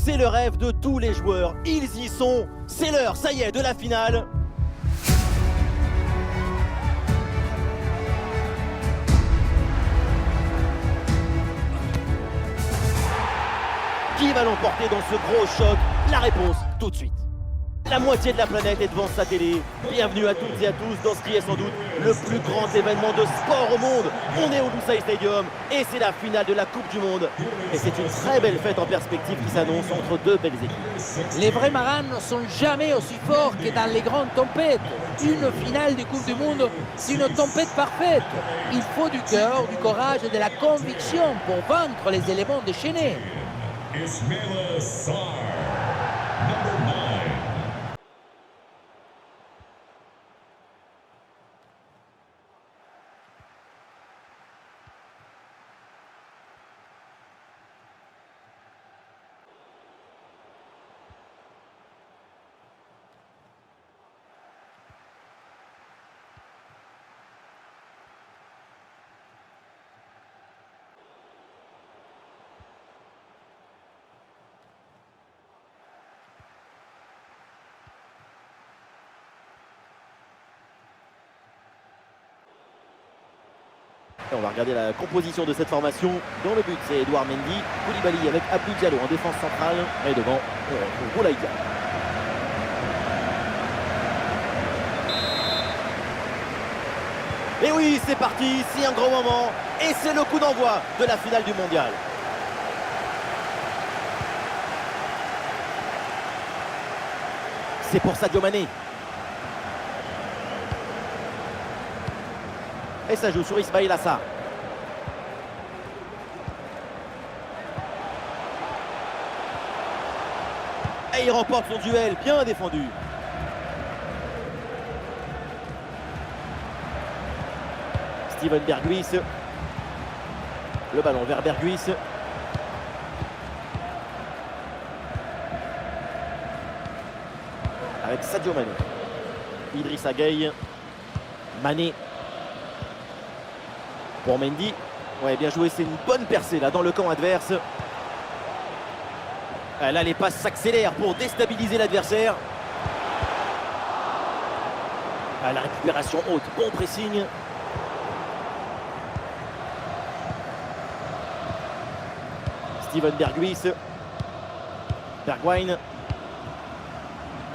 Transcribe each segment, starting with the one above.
C'est le rêve de tous les joueurs. Ils y sont. C'est l'heure, ça y est, de la finale. Qui va l'emporter dans ce gros choc? La réponse, tout de suite. La moitié de la planète est devant sa télé. Bienvenue à toutes et à tous dans ce qui est sans doute le plus grand événement de sport au monde. On est au Lusail Stadium et c'est la finale de la Coupe du Monde. Et c'est une très belle fête en perspective qui s'annonce entre deux belles équipes. Les vrais marins ne sont jamais aussi forts que dans les grandes tempêtes. Une finale de Coupe du Monde, c'est une tempête parfaite. Il faut du cœur, du courage et de la conviction pour vaincre les éléments déchaînés. Ismaila Sarr, number 9. Et on va regarder la composition de cette formation. Dans le but, c'est Edouard Mendy, Koulibaly avec Abdou Diallo en défense centrale. Et devant, on retrouve Boulaïka. Et oui, c'est parti, c'est un gros moment. Et c'est le coup d'envoi de la finale du mondial. C'est pour Sadio Mané. Et ça joue sur Ismaila Sarr. Et il remporte son duel, bien défendu. Steven Berghuis. Le ballon vers Berghuis. Avec Sadio Mané. Idrissa Gueye. Mané. Pour Mendy, ouais, bien joué, c'est une bonne percée là dans le camp adverse. Là, les passes s'accélèrent pour déstabiliser l'adversaire. La récupération haute, bon pressing. Steven Berghuis. Bergwijn.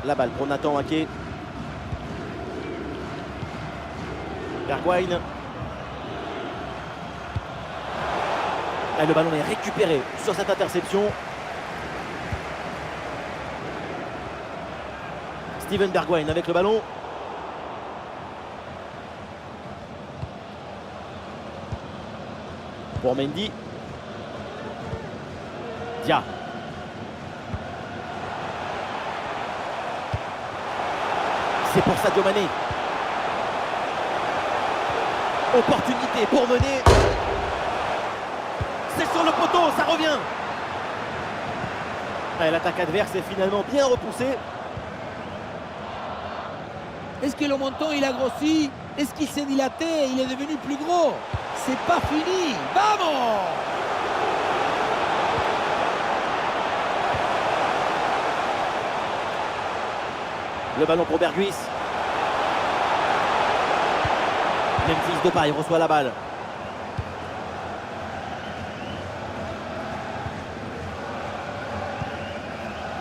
La balle pour Nathan Ake. Bergwijn. Et le ballon est récupéré sur cette interception. Steven Bergwijn avec le ballon. Pour Mendy. Dia. C'est pour Sadio Mané. Opportunité pour mener. C'est sur le poteau, ça revient. L'attaque adverse est finalement bien repoussée. Est-ce que le menton il a grossi? Est-ce qu'il s'est dilaté? Il est devenu plus gros? C'est pas fini. Vamos! Le ballon pour Berghuis. Memphis Depay reçoit la balle.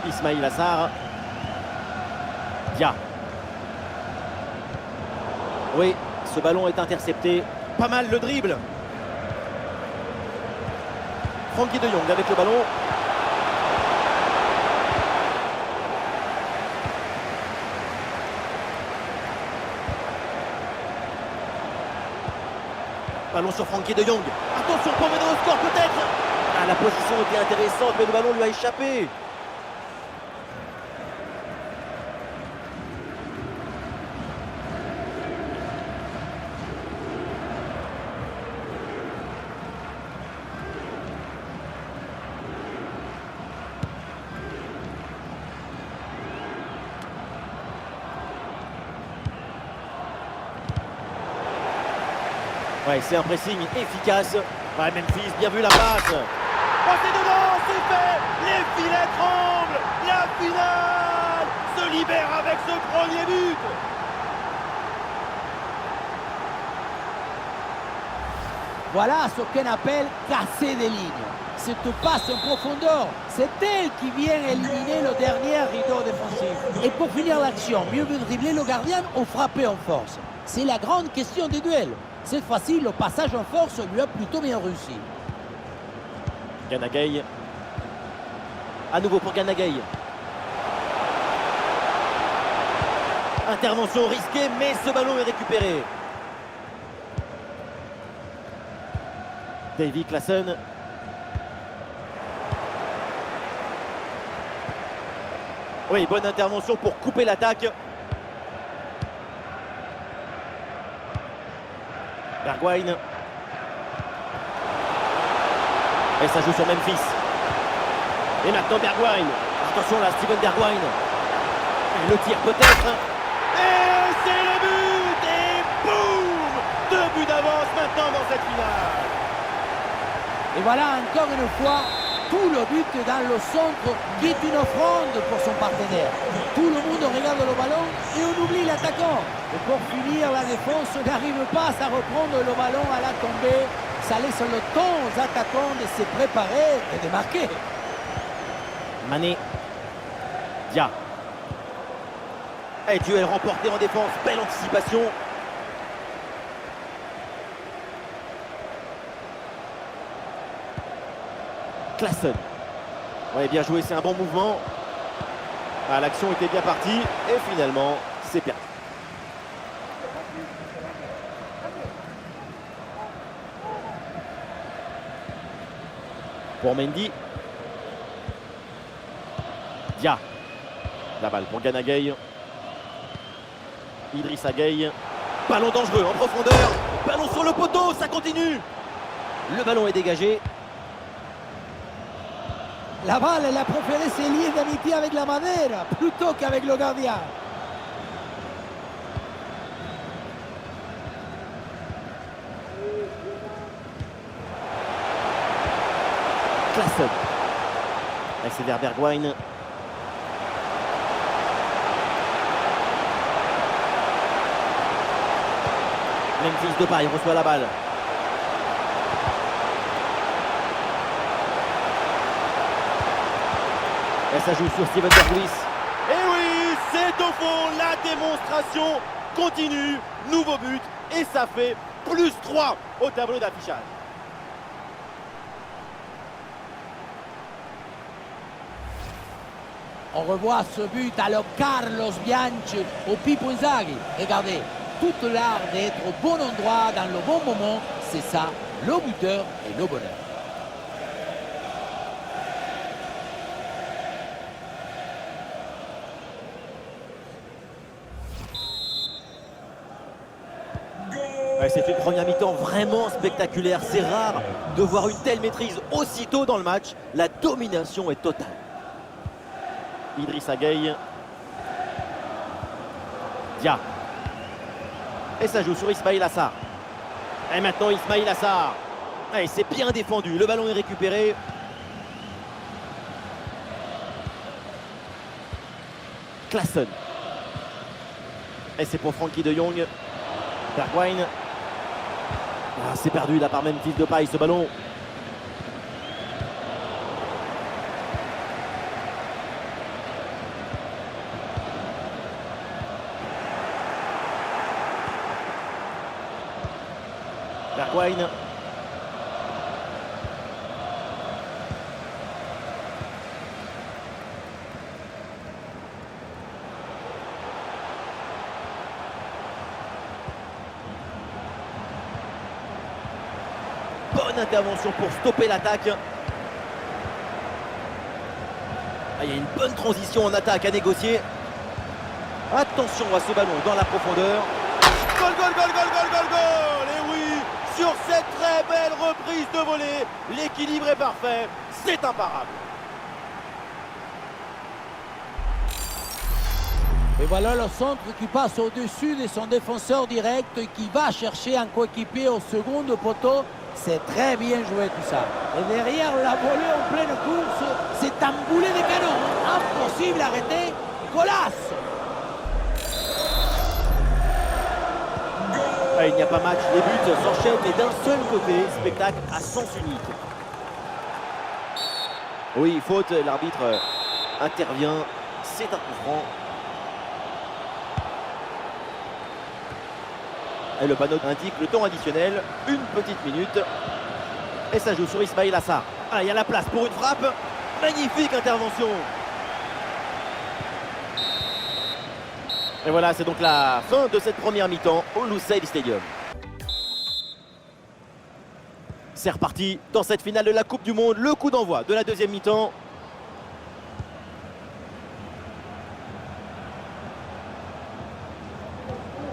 Ismaila Sarr. Dia. Oui, ce ballon est intercepté. Pas mal le dribble. Frenkie de Jong avec le ballon. Ballon sur Frenkie de Jong. Attention pour mener au score peut-être. La position était intéressante mais le ballon lui a échappé. Ouais, c'est un pressing efficace. Ouais, Memphis, bien vu la passe. Oh, c'est dedans, c'est fait. Les filets tranchent. part avec ce premier but. Voilà ce qu'on appelle casser des lignes. Cette passe en profondeur, c'est elle qui vient éliminer le dernier rideau défensif. Et pour finir l'action, mieux vaut dribbler le gardien ou frapper en force. C'est la grande question des duels. Cette fois-ci, le passage en force lui a plutôt bien réussi. Gana Gueye. À nouveau pour Gana Gueye. Intervention risquée, mais ce ballon est récupéré. Davy Klaassen. Oui, bonne intervention pour couper l'attaque. Bergwijn. Et ça joue sur Memphis. Et maintenant Bergwijn. Attention là, Steven Bergwijn. Et le tir peut-être. Et c'est le but. Et boum, 2 buts d'avance maintenant dans cette finale. Et voilà encore une fois tout le but dans le centre qui est une offrande pour son partenaire. Tout le monde regarde le ballon et on oublie l'attaquant. Et pour finir, la défense n'arrive pas à reprendre le ballon à la tombée. Ça laisse le temps aux attaquants de se préparer et de marquer. Mané. Dia. Et duel remporté en défense. Belle anticipation. Klaassen. Ouais, bien joué, c'est un bon mouvement. Ah, l'action était bien partie et finalement, c'est perdu. Pour Mendy. Dia. La balle pour Gana Gueye. Idrissa Gueye. Ballon dangereux en profondeur. Ballon sur le poteau, ça continue. Le ballon est dégagé. La balle, elle a préféré ses liens d'amitié avec la Madère plutôt qu'avec le gardien. Klaassen. Et c'est vers Bergwijn. Memphis Depay reçoit la balle. Et ça joue sur Steven Bergwijn. Et oui, c'est au fond, la démonstration continue. Nouveau but et ça fait +3 au tableau d'affichage. On revoit ce but à lo Carlos Bianchi au Pippo Inzaghi. Regardez, tout l'art d'être au bon endroit dans le bon moment, c'est ça, le buteur et le bonheur. Ouais, c'est une première mi-temps vraiment spectaculaire. C'est rare de voir une telle maîtrise aussitôt dans le match. La domination est totale. Idrissa Gueye. Dia. Et ça joue sur Ismaïla Sarr. Et maintenant Ismaïla Sarr. Et c'est bien défendu. Le ballon est récupéré. Klaassen. Et c'est pour Frenkie de Jong. Bergwijn. Ah, c'est perdu là par Memphis Depay ce ballon. Bergwijn. Bonne intervention pour stopper l'attaque. Ah, il y a une bonne transition en attaque à négocier. Attention à ce ballon dans la profondeur. Goal, goal, goal, goal, goal, goal, goal. Et oui, sur cette très belle reprise de volée, l'équilibre est parfait. C'est imparable. Et voilà le centre qui passe au-dessus de son défenseur direct et qui va chercher un coéquipier au second poteau. C'est très bien joué tout ça. Et derrière la volée en pleine course, c'est un boulet de canon. Impossible à arrêter. Golasse! Ah, il n'y a pas match, les buts s'enchaînent et d'un seul côté, spectacle à sens unique. Oui, faute, l'arbitre intervient, c'est un coup franc. Et le panneau indique le temps additionnel, une petite minute. Et ça joue sur Ismaïla Sarr. Ah, il y a la place pour une frappe. Magnifique intervention. Et voilà, c'est donc la fin de cette première mi-temps au Lusail Stadium. C'est reparti dans cette finale de la Coupe du Monde. Le coup d'envoi de la deuxième mi-temps.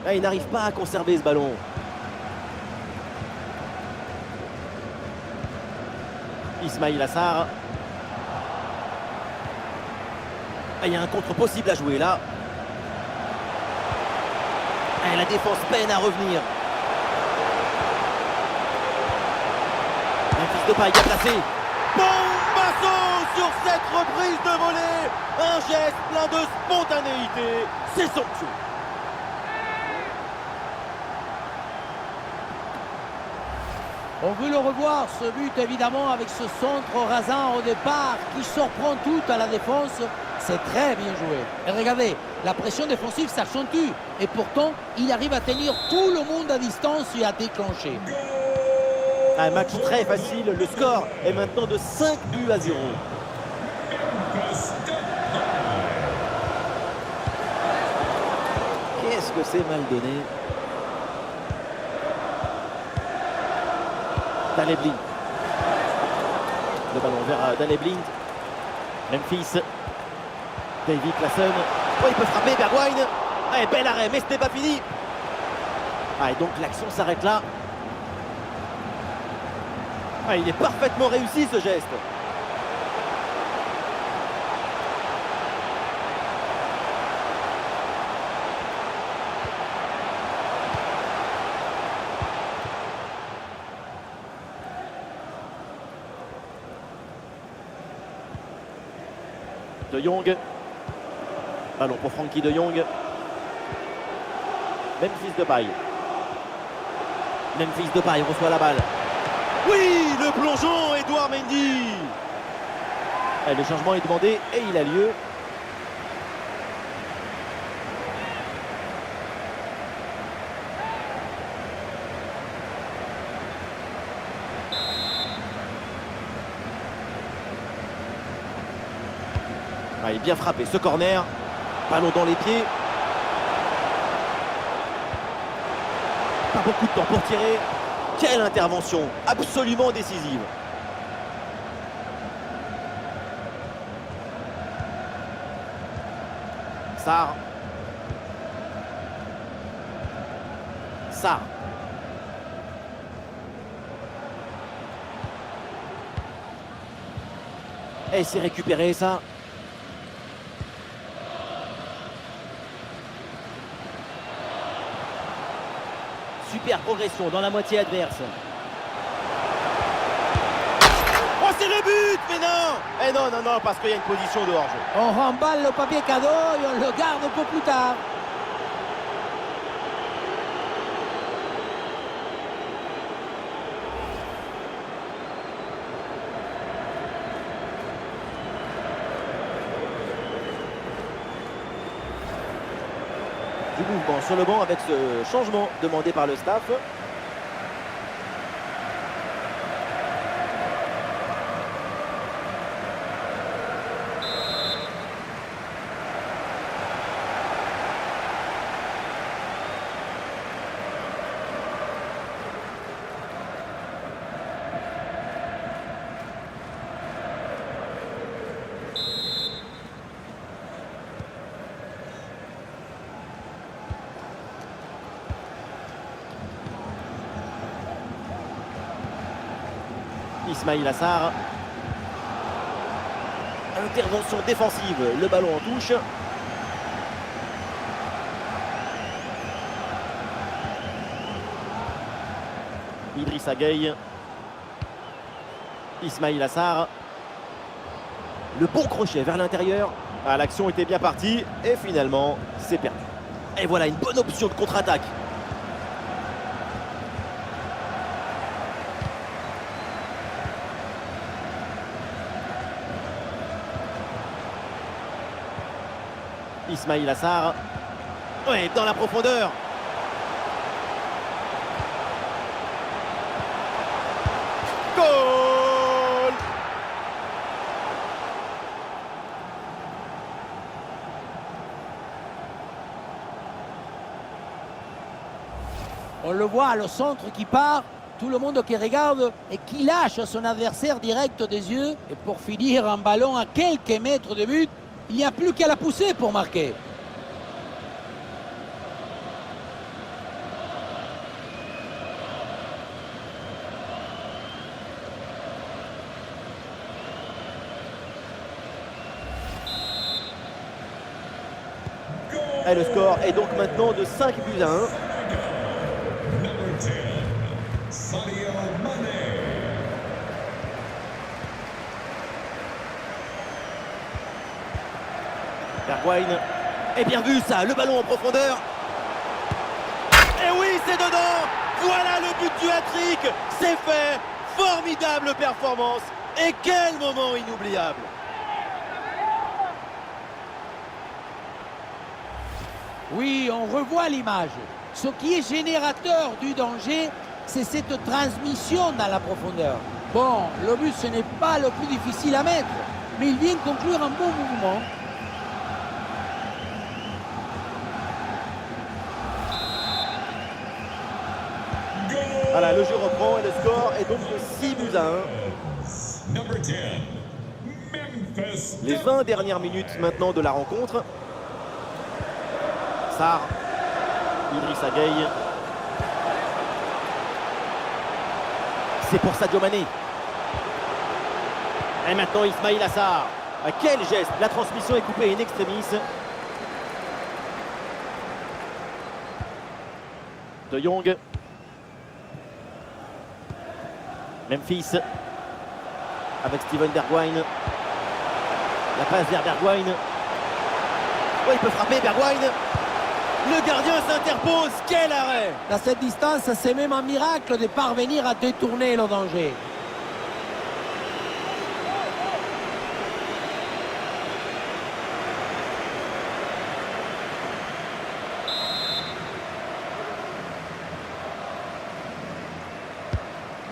Ah, il n'arrive pas à conserver ce ballon. Ismaïla Sarr. Ah, il y a un contre possible à jouer là. Ah, la défense peine à revenir. Memphis Depay bien placé. Bombasso sur cette reprise de volée. Un geste plein de spontanéité. C'est somptueux. On veut le revoir, ce but évidemment avec ce centre rasant au départ qui surprend tout à la défense. C'est très bien joué. Et regardez, la pression défensive s'accentue. Et pourtant, il arrive à tenir tout le monde à distance et à déclencher. Un match très facile. Le score est maintenant de 5 buts à 0. Qu'est-ce que c'est mal donné. Daley Blind. Le ballon vers Daley Blind. Memphis. David Klassen. Oh, il peut frapper Bergwijn. Ah, bel arrêt, mais ce n'est pas fini. Ah, et donc l'action s'arrête là. Ah, il est parfaitement réussi ce geste. De Jong. Ballon pour Frenkie de Jong. Memphis Depay. Memphis Depay reçoit la balle. Oui, le plongeon, Edouard Mendy. Et le changement est demandé et il a lieu. Ah, il est bien frappé ce corner. Ballon dans les pieds. Pas beaucoup de temps pour tirer. Quelle intervention absolument décisive. Sarr. Sarr. Et c'est récupéré ça. Super progression dans la moitié adverse. Oh, c'est le but, mais non. Eh non, non, non, parce qu'il y a une position de hors-jeu. On remballe le papier cadeau et on le garde un peu plus tard. Du mouvement sur le banc avec ce changement demandé par le staff. Ismaïla Sarr. Intervention défensive, le ballon en touche. Idrissa Gueye. Ismaïla Sarr. Le bon crochet vers l'intérieur. Ah, l'action était bien partie et finalement c'est perdu. Et voilà une bonne option de contre-attaque. Ismail Assar. Ouais, dans la profondeur. Goal! On le voit, le centre qui part, tout le monde qui regarde et qui lâche son adversaire direct des yeux. Et pour finir, un ballon à quelques mètres de but, il n'y a plus qu'à la pousser pour marquer. Et le score est donc maintenant de 5 buts à 1. Number 10, Sadio Mane. Bergwijn. Et bien vu ça, le ballon en profondeur. Et oui, c'est dedans. Voilà le but du hat-trick. C'est fait. Formidable performance. Et quel moment inoubliable. Oui, on revoit l'image. Ce qui est générateur du danger, c'est cette transmission dans la profondeur. Bon, le but, ce n'est pas le plus difficile à mettre, mais il vient conclure un bon mouvement. Voilà, le jeu reprend et le score est donc de 6 buts à 1. Number 10, Memphis. Les 20 dernières minutes maintenant de la rencontre. Sarr, Idrissa Gueye. C'est pour Sadio Mané. Et maintenant Ismail Assar. Quel geste! La transmission est coupée in extremis. De Jong. Memphis. Avec Steven Bergwijn. La passe vers Bergwijn. Oh, il peut frapper Bergwijn. Le gardien s'interpose, quel arrêt! À cette distance, c'est même un miracle de parvenir à détourner le danger.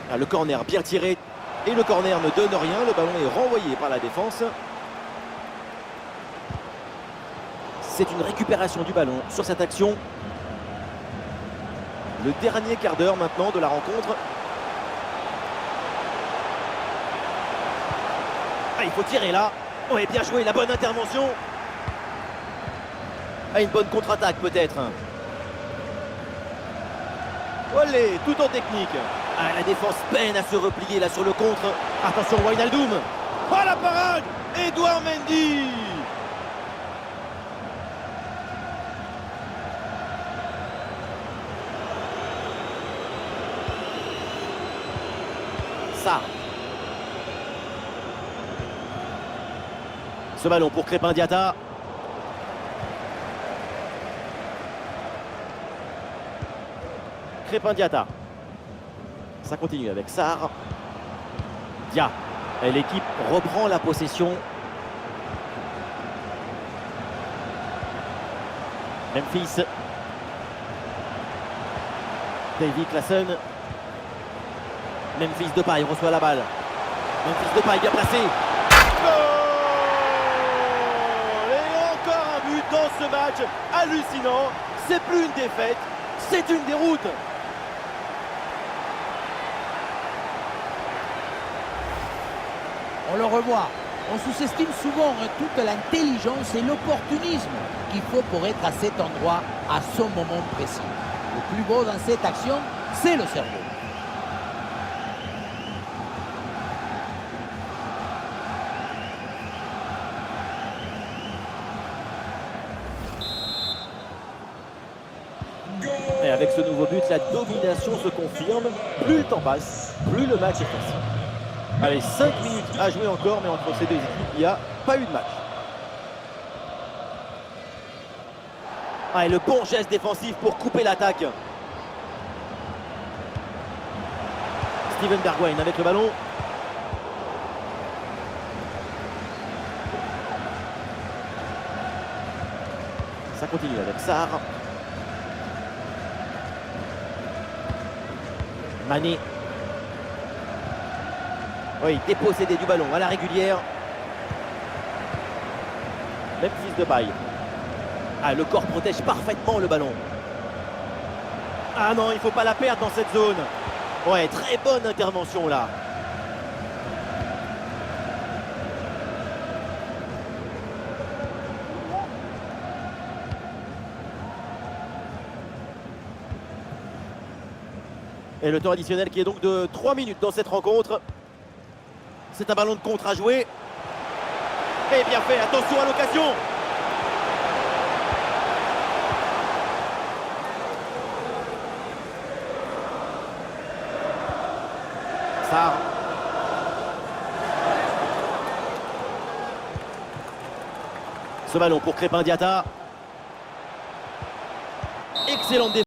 Ah, le corner bien tiré et le corner ne donne rien, le ballon est renvoyé par la défense. C'est une récupération du ballon sur cette action. Le dernier quart d'heure maintenant de la rencontre. Ah, il faut tirer là. Oh, et bien joué, la bonne intervention. Ah, une bonne contre-attaque peut-être. Olé, tout en technique. Ah, la défense peine à se replier là sur le contre. Attention, Wijnaldum. Oh, la parade! Edouard Mendy. Ça. Ce ballon pour Crépin Diatta. Crépin Diatta. Ça continue avec Sarr. Dia. Et l'équipe reprend la possession. Memphis. David Klassen. Memphis Depay reçoit la balle. Memphis Depay bien placé. Goal! Et encore un but dans ce match hallucinant. C'est plus une défaite, c'est une déroute. On le revoit. On sous-estime souvent toute l'intelligence et l'opportunisme qu'il faut pour être à cet endroit à ce moment précis. Le plus beau dans cette action, c'est le cerveau. Et avec ce nouveau but, la domination se confirme. Plus le temps passe, plus le match est facile. Allez, 5 minutes à jouer encore, mais entre ces deux équipes, il n'y a pas eu de match. Ah, et le bon geste défensif pour couper l'attaque. Steven Bergwijn avec le ballon. Ça continue avec Sarr. Mané. Oui, dépossédé du ballon à la régulière. Memphis Depay. Ah, le corps protège parfaitement le ballon. Ah non, il ne faut pas la perdre dans cette zone. Ouais, très bonne intervention là. Et le temps additionnel qui est donc de 3 minutes dans cette rencontre. C'est un ballon de contre à jouer. Et bien fait, attention à l'occasion. Sarr. Ce ballon pour Crépin Diatta. Excellente défense.